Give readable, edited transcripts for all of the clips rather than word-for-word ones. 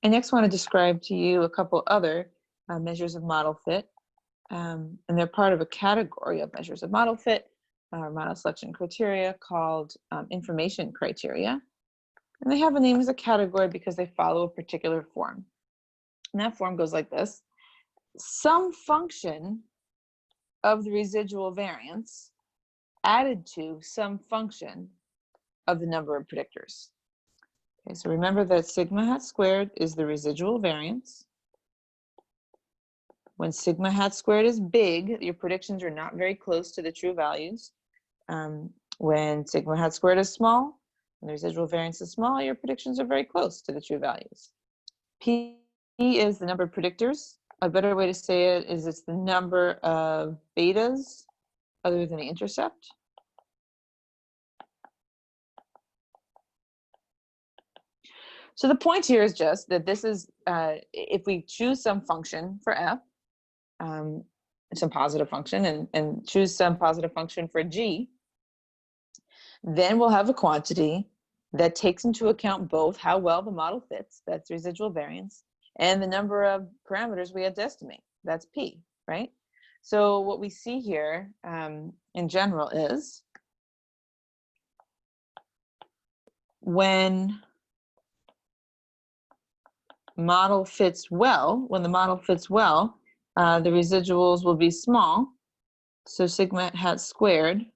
I next want to describe to you a couple other measures of model fit, and they're part of a category of measures of model fit, or model selection criteria, called information criteria. And they have a name as a category because they follow a particular form. And that form goes like this: some function of the residual variance added to some function of the number of predictors. Okay, so remember that sigma hat squared is the residual variance. When sigma hat squared is big, your predictions are not very close to the true values. When sigma hat squared is small, when the residual variance is small, your predictions are very close to the true values. P is the number of predictors. A better way to say it is it's the number of betas other than the intercept. So the point here is just that this is, if we choose some function for f, some positive function, and choose some positive function for g, then we'll have a quantity that takes into account both how well the model fits, that's residual variance, and the number of parameters we had to estimate, that's p, right? So what we see here in general is when model fits well, when the model fits well, the residuals will be small, so sigma hat squared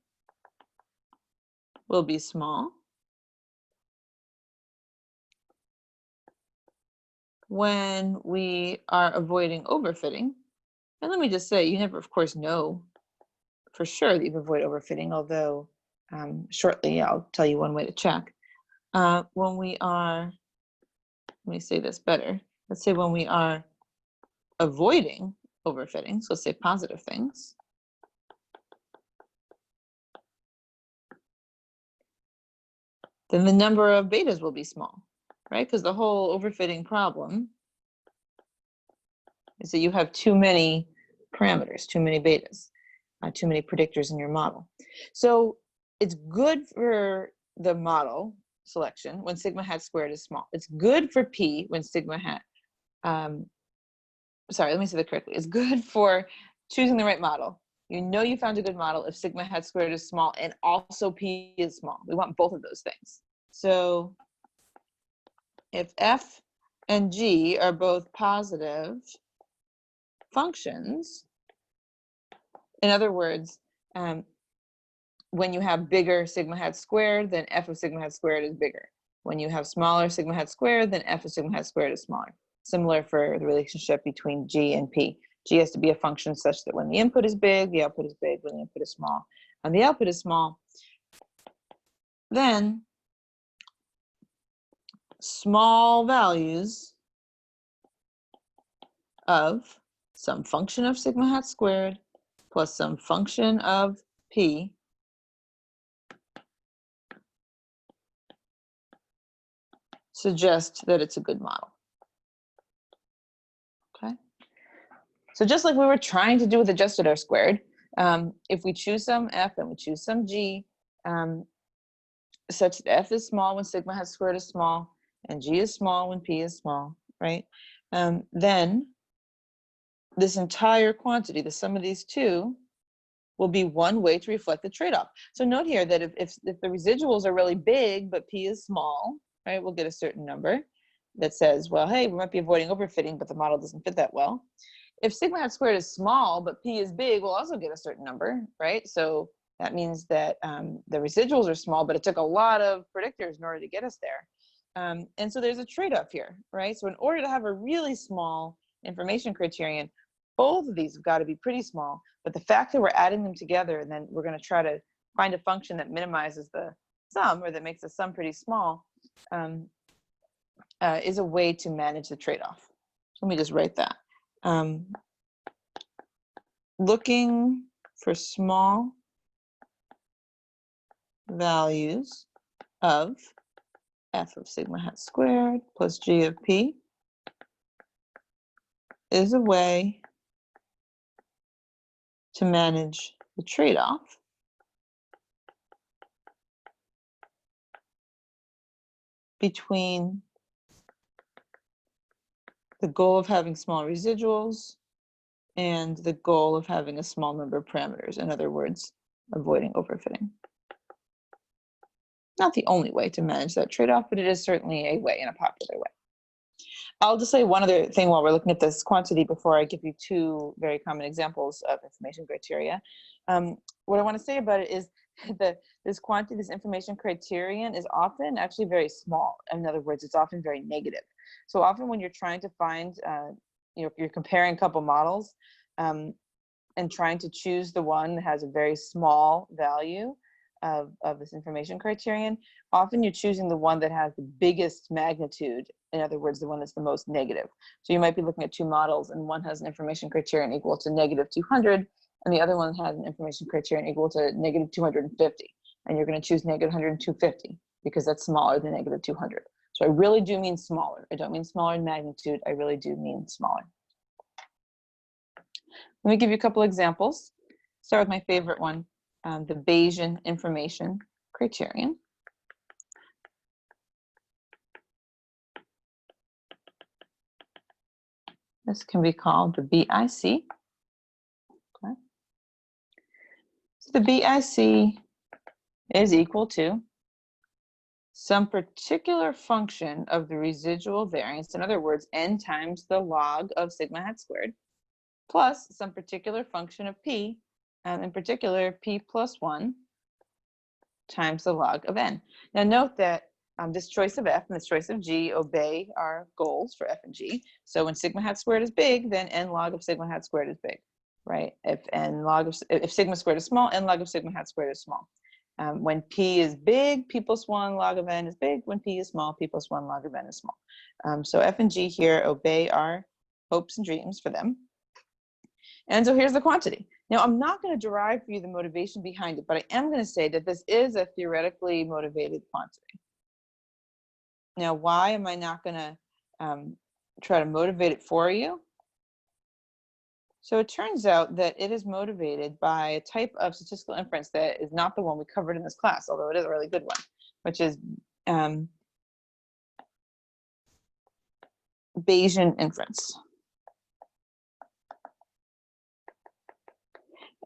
will be small. When we are avoiding overfitting, and let me just say, you never, of course, know for sure that you can avoid overfitting, although shortly I'll tell you one way to check. When we are, let me say this better. Let's say when we are avoiding overfitting, so let's say positive things, then the number of betas will be small, right? Because the whole overfitting problem is that you have too many parameters, too many betas, too many predictors in your model. So it's good for the model selection when sigma hat squared is small. It's good for p when sigma hat, sorry, let me say that correctly. It's good for choosing the right model. You know you found a good model if sigma hat squared is small and also p is small. We want both of those things. So if f and g are both positive functions, in other words, when you have bigger sigma hat squared, then f of sigma hat squared is bigger. When you have smaller sigma hat squared, then f of sigma hat squared is smaller. Similar for the relationship between g and p. G has to be a function such that when the input is big, the output is big. When the input is small and the output is small, then small values of some function of sigma hat squared plus some function of p suggest that it's a good model. Okay. So just like we were trying to do with adjusted R squared, if we choose some f and we choose some g, such that f is small when sigma hat squared is small and g is small when p is small, right? Then this entire quantity, the sum of these two, will be one way to reflect the trade-off. So note here that if the residuals are really big but p is small, right, we'll get a certain number that says, well, hey, we might be avoiding overfitting, but the model doesn't fit that well. If sigma hat squared is small but p is big, we'll also get a certain number, right? So that means that the residuals are small, but it took a lot of predictors in order to get us there. And so there's a trade-off here, right? So in order to have a really small information criterion, both of these have got to be pretty small, but the fact that we're adding them together and then we're going to try to find a function that minimizes the sum or that makes the sum pretty small is a way to manage the trade-off. So let me just write that. Looking for small values of f of sigma hat squared plus g of p is a way to manage the trade-off between the goal of having small residuals, and the goal of having a small number of parameters. In other words, avoiding overfitting. Not the only way to manage that trade-off, but it is certainly a way and a popular way. I'll just say one other thing while we're looking at this quantity before I give you two very common examples of information criteria. What I want to say about it is that this quantity, this information criterion, is often actually very small. In other words, it's often very negative. So often when you're trying to find, you're comparing a couple models and trying to choose the one that has a very small value of this information criterion, often you're choosing the one that has the biggest magnitude. In other words, the one that's the most negative. So you might be looking at two models, and one has an information criterion equal to -200, and the other one has an information criterion equal to -250. And you're going to choose -250 because that's smaller than -200. So I really do mean smaller. I don't mean smaller in magnitude. I really do mean smaller. Let me give you a couple examples. Start with my favorite one, the Bayesian Information Criterion. This can be called the BIC. Okay. So the BIC is equal to some particular function of the residual variance, in other words, n times the log of sigma hat squared, plus some particular function of p, in particular p plus 1 times the log of n. Now note that this choice of f and this choice of g obey our goals for f and g. So when sigma hat squared is big, then n log of sigma hat squared is big, right? If sigma squared is small, n log of sigma hat squared is small. When p is big, p plus 1 log of n is big. When p is small, p plus 1 log of n is small. So f and g here obey our hopes and dreams for them. And so here's the quantity. Now, I'm not going to derive for you the motivation behind it, but I am going to say that this is a theoretically motivated quantity. Now, why am I not going to try to motivate it for you? So it turns out that it is motivated by a type of statistical inference that is not the one we covered in this class, although it is a really good one, which is Bayesian inference.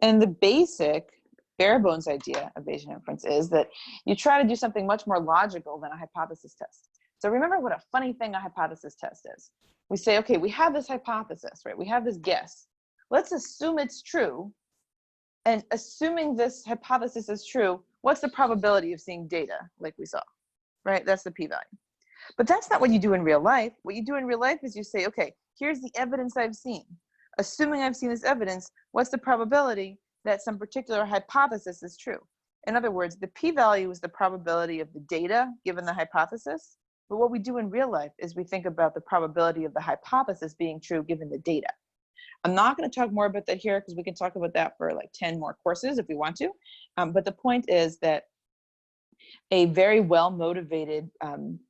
And the basic bare bones idea of Bayesian inference is that you try to do something much more logical than a hypothesis test. So remember what a funny thing a hypothesis test is. We say, okay, we have this hypothesis, right? We have this guess. Let's assume it's true. And assuming this hypothesis is true, what's the probability of seeing data like we saw, right? That's the p-value. But that's not what you do in real life. What you do in real life is you say, okay, here's the evidence I've seen. Assuming I've seen this evidence, what's the probability that some particular hypothesis is true? In other words, the p-value is the probability of the data given the hypothesis. But what we do in real life is we think about the probability of the hypothesis being true given the data. I'm not going to talk more about that here because we can talk about that for like 10 more courses if we want to. But the point is that a very well-motivated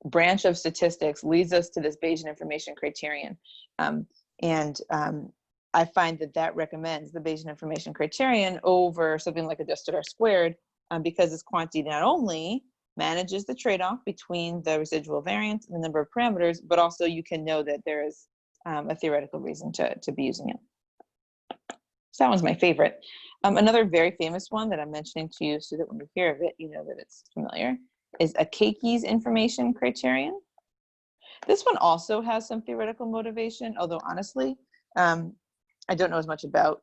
branch of statistics leads us to this Bayesian information criterion. I find that that recommends the Bayesian information criterion over something like adjusted R squared because this quantity not only manages the trade-off between the residual variance and the number of parameters, but also you can know that there is a theoretical reason to be using it. So that one's my favorite. Another very famous one that I'm mentioning to you so that when you hear of it, you know that it's familiar, is Akaki's information criterion. This one also has some theoretical motivation, although honestly, I don't know as much about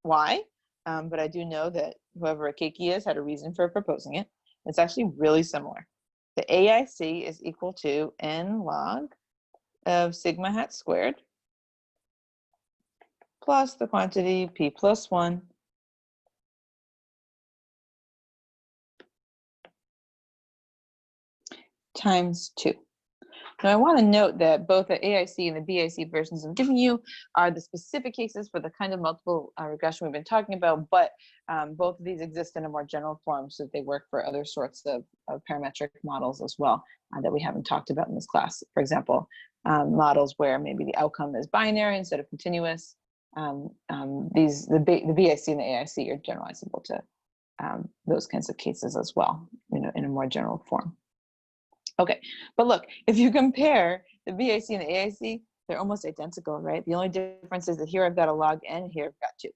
why, but I do know that whoever Akaki is had a reason for proposing it. It's actually really similar. The AIC is equal to n log of sigma hat squared plus the quantity p plus 1 times 2. Now, I want to note that both the AIC and the BIC versions I'm giving you are the specific cases for the kind of multiple regression we've been talking about, but both of these exist in a more general form, so that they work for other sorts of parametric models as well that we haven't talked about in this class. For example, models where maybe the outcome is binary instead of continuous. The BIC and the AIC are generalizable to those kinds of cases as well, you know, in a more general form. Okay, but look, if you compare the BIC and the AIC, they're almost identical, right? The only difference is that here I've got a log n, and here I've got 2.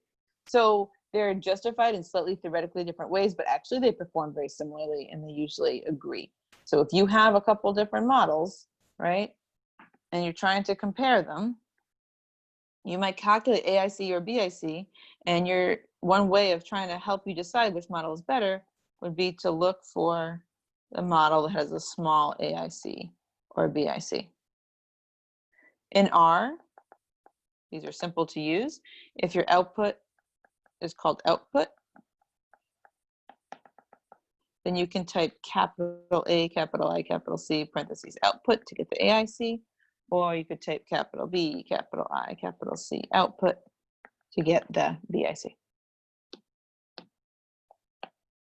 So they're justified in slightly theoretically different ways, but actually they perform very similarly and they usually agree. So if you have a couple different models, right, and you're trying to compare them, you might calculate AIC or BIC, and one way of trying to help you decide which model is better would be to look for the model that has a small AIC or BIC. In R, these are simple to use. If your output is called output, then you can type capital A, capital I, capital C, parentheses, output to get the AIC, or you could type capital B, capital I, capital C, output to get the BIC.